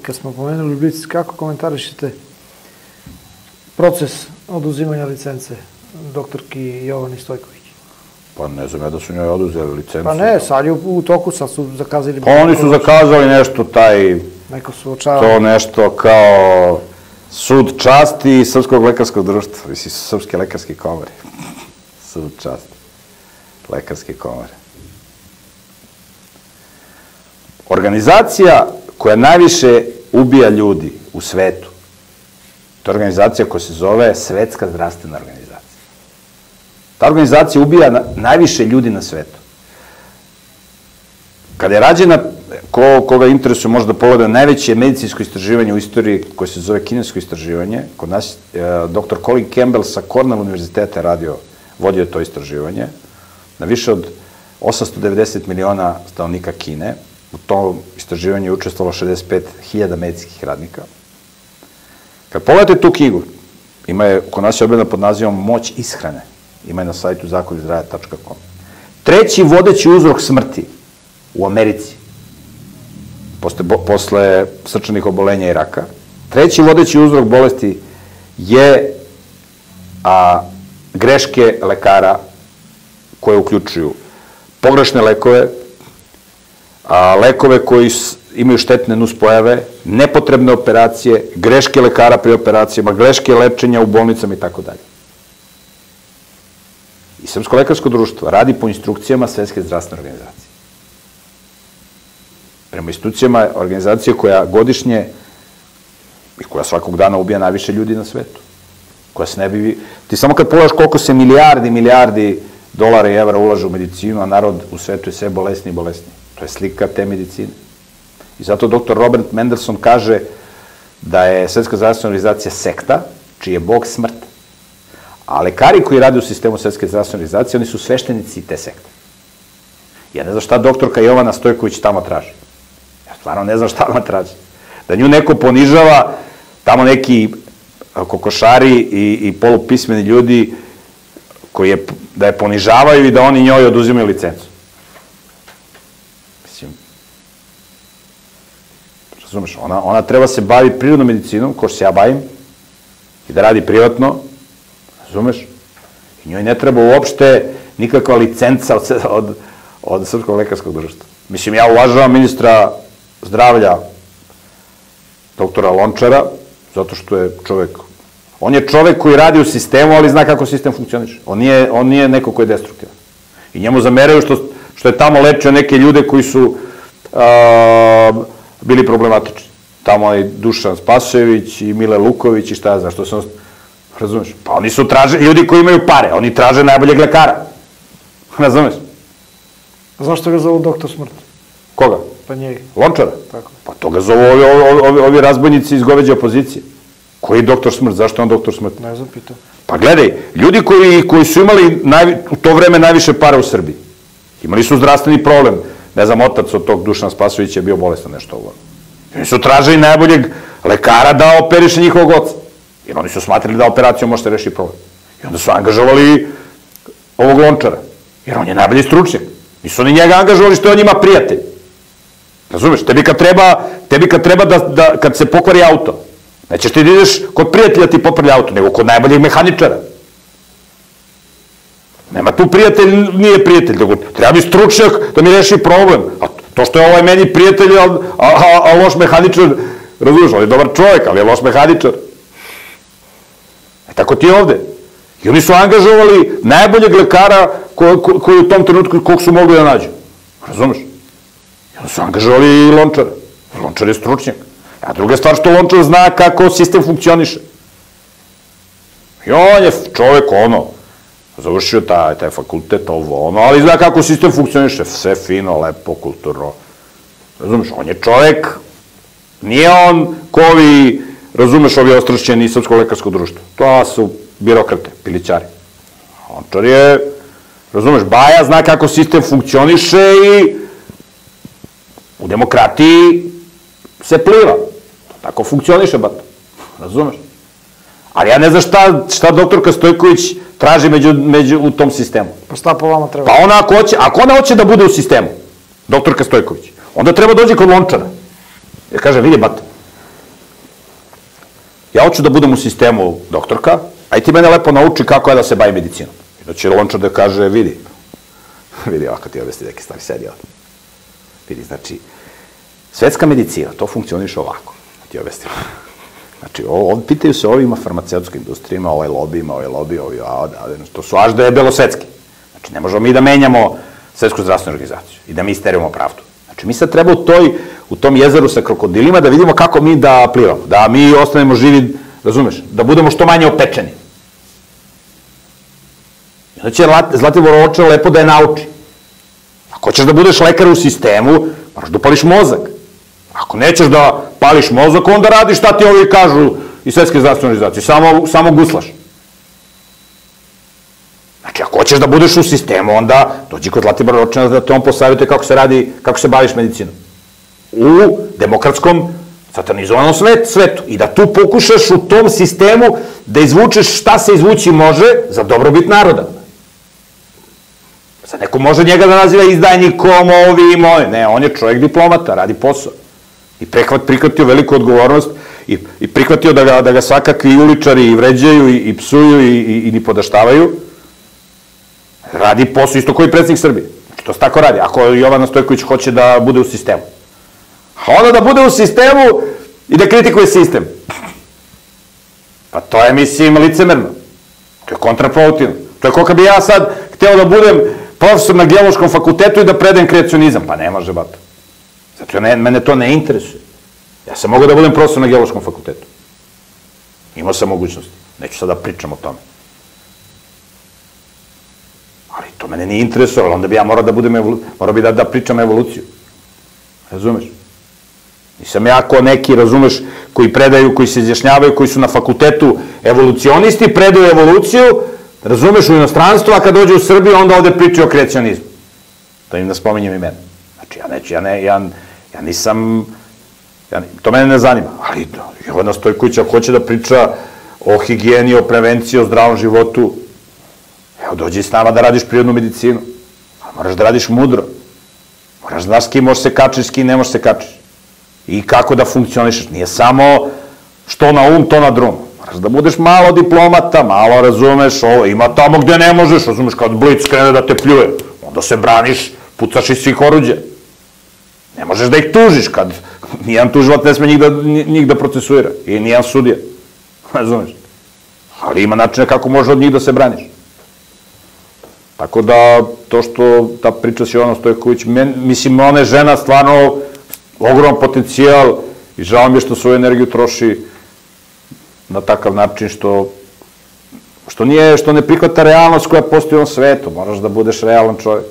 Kad smo pomenuli Blic, kako komentarišete proces oduzimanja licence doktorki Jovani Stojković? Pa ne znam ja da su njoj oduzeli licencu. Pa ne, sad je u toku, sad su zakazali... Pa oni su zakazali nešto neko suočavanje. To nešto kao sud časti Srpskog lekarskog društva, mislim, Srpske lekarske komore. Sud časti Lekarske komore. Organizacija koja najviše ubija ljudi u svetu, to je organizacija koja se zove Svetska zdravstvena organizacija. Ta organizacija ubija najviše ljudi na svetu. Kada je rađena, koga interesuje može da pogleda, najveće medicinsko istraživanje u istoriji koje se zove kinesko istraživanje, kod nas dr. Colin Campbell sa Cornell univerziteta je vodio to istraživanje, na više od 890 miliona stanovnika Kine. U tom istraživanju je učestvovalo 65.000 medicinskih radnika. Kad pogledate tu knjigu, kod nas je objavljena pod nazivom Moć ishrane, ima je na sajtu zakonizdraja.com. Treći vodeći uzrok smrti u Americi, posle srčanih obolenja i raka, treći vodeći uzrok bolesti je greške lekara koje uključuju pogrešne lekove, lekove koji imaju štetne nuspojave, nepotrebne operacije, greške lekara pri operacijama, greške lečenja u bolnicama i tako dalje. I Srpsko lekarsko društvo radi po instrukcijama Svetske zdravstvene organizacije. Prema instrukcijama organizacije koja godišnje i koja svakog dana ubija najviše ljudi na svetu. Koja se ne bi... Ti samo kad pogledaš koliko se milijardi dolara i evra ulaže u medicinu, a narod u svetu je sve bolesniji i bolesniji. To je slika te medicine. I zato dr. Robert Mendelsohn kaže da je Svetska zdravstvena organizacija sekta, čiji je bog smrt. A lekari koji rade u sistemu Svetske zdravstvene organizacije, oni su sveštenici te sekte. Ja ne znam šta doktorka Jovana Stojković tamo traži. Ja stvarno ne znam šta ona traži. Da nju neko ponižava, tamo neki kokošari i polupismeni ljudi da je ponižavaju i da oni njoj oduzimaju licencu. Mislim, razumeš, ona treba se baviti prirodnom medicinom, ko što se ja bavim, i da radi privatno, razumeš, i njoj ne treba uopšte nikakva licenca od Srpskog lekarskog društva. Mislim, ja uvažavam ministra zdravlja, doktora Lončara, zato što je čovek, on je čovek koji radi u sistemu, ali zna kako sistem funkcioniše. On nije neko koji je destruktivan. I njemu zameraju što je tamo lečio neke ljude koji su bili problematični. Tamo je Dušan Spasojević i Mile Luković i šta ja znam, što se on... Razumeš? Pa oni su ljudi koji imaju pare, oni traže najboljeg lekara. Razumeš? Zašto ga zovu doktor smrt? Koga? Pa njega. Lončara? Tako. Pa to ga zovu ovi razbojnici iz goveđe opozicije. Koji je doktor smrt? Zašto je on doktor smrt? Ne znam, pitao. Pa gledaj, ljudi koji su imali u to vreme najviše para u Srbiji, imali su zdravstveni problem. Ne znam, otac od tog Dušana Spasojevića je bio bolestan nešto ovo. Oni su tražili najboljeg lekara da operiše njihovog oca. Jer oni su smatrali da operacijom može se reši problem. I onda su angažovali ovog Lončara. Jer on je najbolji stručnjak. Nisu oni njega angažovali što je on njima prijatelj. Razumeš? Tebi kad treba da kad se pokvari auto, nećeš ti da ideš kod prijatelja ti popravlja auto, nego kod najboljeg mehaničara. Nema tu prijatelj, nije prijatelj. Treba mi stručnjak da mi reši problem. A to što je ovaj meni prijatelj, a loš mehaničar, razumeš, on je dobar čovjek, ali je loš mehaničar. Tako ti je ovde. I oni su angažovali najboljeg lekara koji u tom trenutku kog su mogli da nađu. Razumeš? I oni su angažovali i Lončara. Lončar je stručnjak. A druga stvar što Lončar zna kako sistem funkcioniše. I on je čovek završio taj fakultet, ali zna kako sistem funkcioniše. Sve fino, lepo, kulturno. Razumeš? On je čovek, nije on ko ovi, razumeš, ovi ostrašćeni Srpsko lekarsko društvo. To su birokrate, pilićari. Lončar je, razumeš, baja, zna kako sistem funkcioniše i u demokratiji se pliva. Tako funkcioniše, bat. Razumeš? Ali ja ne znam šta doktorka Stojković traži u tom sistemu. Pa šta po vama treba? Pa ona ako ona hoće da bude u sistemu, doktorka Stojković, onda treba dođe kod Lončara. Jer kaže, vidi, bat, ja hoću da budem u sistemu doktorka, a i ti mene lepo nauči kako je da se bavi medicinom. I da će Lončar da kaže, vidi, ovako ti objasni neke stvari, sedi ovdje. Vidi, znači, svetska medicina, to funkcioniše ovako, ti objasnim. Znači, pitaju se ovima farmaceutskim industrijima, ovaj lobi, to su až da je belosvetski. Znači, ne možemo mi da menjamo svetsku zdravstvenu organizaciju i da mi isterimo pravdu. Znači, mi sad treba u tom jezeru sa krokodilima da vidimo kako mi da plivamo, da mi ostanemo živi, razumeš, da budemo što manje opečeni. I onda će Zlatibor Lončar lepo da je nauči. Ako hoćeš da budeš lekar u sistemu, moraš da upališ mozak. Ako nećeš da pališ mozak, onda radiš šta ti ovi kažu iz Svetske zdravstvene organizacije, samo guslaš. Znači, ako hoćeš da budeš u sistemu, onda dođi kod Zlatibora Lončara da te on posavjetuje kako se radi, kako se baviš medicinom. U demokratskom, satanizovanom svetu. I da tu pokušaš u tom sistemu da izvučeš šta se izvući može za dobrobit naroda. Sad neko može njega da naziva izdajnikom, ovim. Ne, on je čovjek diplomata, radi posao. I prihvatio veliku odgovornost i prihvatio da ga svakakvi uličari i vređaju i psuju i nipodaštavaju. Radi posao isto koji predsjednik Srbije. Znači, to se tako radi. Ako Jovana Stojković hoće da bude u sistemu. A onda da bude u sistemu i da kritikuje sistem. Pa to je, mislim, licemerno. To je kontraproduktivno. To je kao kad bi ja sad hteo da budem profesor na Geološkom fakultetu i da predajem kreacionizam. Pa ne može, bato. Zato mene to ne interesuje. Ja sam mogao da budem profesor na Geološkom fakultetu. Imao sam mogućnosti. Neću sad da pričam o tome. Ali to mene nije interesuje, onda bi ja morao bi da pričam evoluciju. Razumeš? Nisam ja ko neki, razumeš, koji predaju, koji se izjašnjavaju, koji su na fakultetu evolucionisti, predaju evoluciju, razumeš, u inostranstvu, a kad dođe u Srbiju, onda ovde pričaju o kreacionizmu. To im da spominjem i mene. Znači, ja neću, ja nisam, to mene ne zanima. Ali Jovana Stojković, ako hoće da priča o higijeni, o prevenciji, o zdravom životu, evo, dođi s nama da radiš prirodnu medicinu. Moraš da radiš mudro. Moraš da znaš s kim možeš se kačiš, s kim ne možeš se kačiš. I kako da funkcionišeš. Nije samo što na to na drum. Moraš da budeš malo diplomata, malo razumeš ovo. Ima tamo gde ne možeš, razumeš, kad Blic krene da te pljuje. Onda se braniš, pucaš iz svih oruđa. Ne možeš da ih tužiš, kad nijedan tužilac ne sme njih da procesuira. I nijedan sudija. Razumeš. Ali ima načina kako možeš od njih da se braniš. Tako da, to što ta priča s Jovanom Stojković, mislim, ona je žena stvarno ogroman potencijal i žao mi je što svoju energiju troši na takav način što ne prihvata realnost koja postoji u ovom svetu. Moraš da budeš realan čovjek.